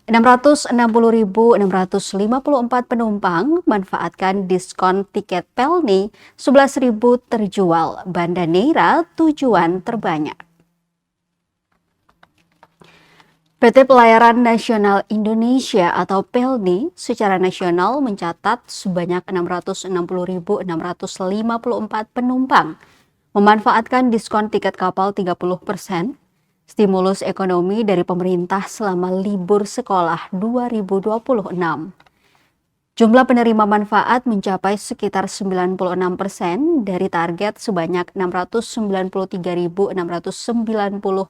660.654 penumpang manfaatkan diskon tiket Pelni, 11.000 terjual, Banda Neira tujuan terbanyak. PT Pelayaran Nasional Indonesia atau Pelni secara nasional mencatat sebanyak 660.654 penumpang memanfaatkan diskon tiket kapal 30%, stimulus ekonomi dari pemerintah selama libur sekolah 2026. Jumlah penerima manfaat mencapai sekitar 96% dari target sebanyak 693.690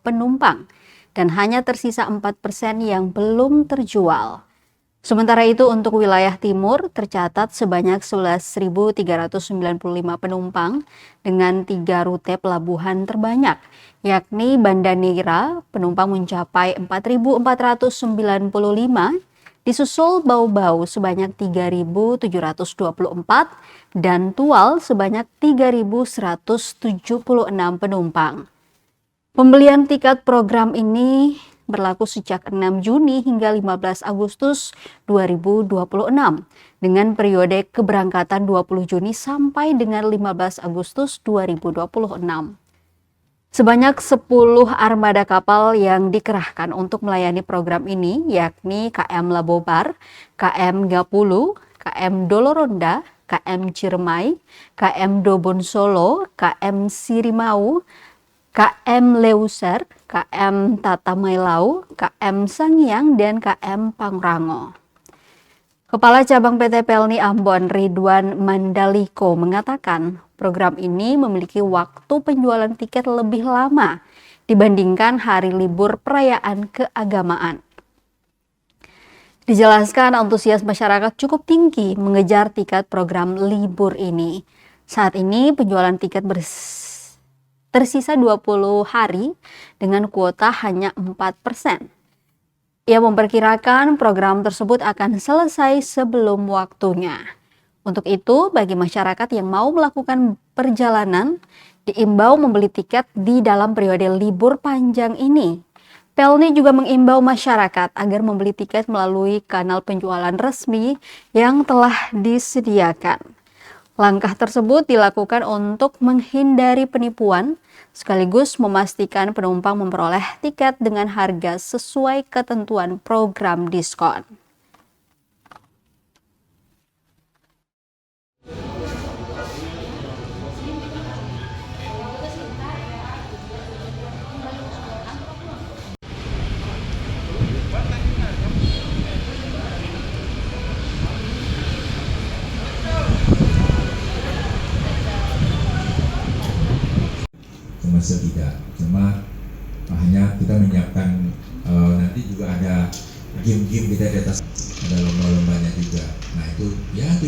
penumpang dan hanya tersisa 4% yang belum terjual. Sementara itu untuk wilayah timur tercatat sebanyak 11.395 penumpang dengan 3 rute pelabuhan terbanyak, yakni Banda Neira penumpang mencapai 4.495, disusul Bau-Bau sebanyak 3.724 dan Tual sebanyak 3.176 penumpang. Pembelian tiket program ini berlaku sejak 6 Juni hingga 15 Agustus 2026 dengan periode keberangkatan 20 Juni sampai dengan 15 Agustus 2026. Sebanyak 10 armada kapal yang dikerahkan untuk melayani program ini yakni KM Labobar, KM Gapulu, KM Doloronda, KM Ciremai, KM Dobon Solo, KM Sirimau, KM Leuser, KM Tatamailau, KM Sangiang, dan KM Pangrango. Kepala Cabang PT Pelni Ambon Ridwan Mandaliko mengatakan program ini memiliki waktu penjualan tiket lebih lama dibandingkan hari libur perayaan keagamaan. Dijelaskan antusias masyarakat cukup tinggi mengejar tiket program libur ini. Saat ini penjualan tiket tersisa 20 hari dengan kuota hanya 4%. Ia memperkirakan program tersebut akan selesai sebelum waktunya. Untuk itu, bagi masyarakat yang mau melakukan perjalanan, diimbau membeli tiket di dalam periode libur panjang ini. Pelni juga mengimbau masyarakat agar membeli tiket melalui kanal penjualan resmi yang telah disediakan. Langkah tersebut dilakukan untuk menghindari penipuan, sekaligus memastikan penumpang memperoleh tiket dengan harga sesuai ketentuan program diskon. Semasa tidak, cuma hanya kita menyiapkan nanti juga ada game-game kita di atas, ada lomba-lombanya juga. Nah itu ya itu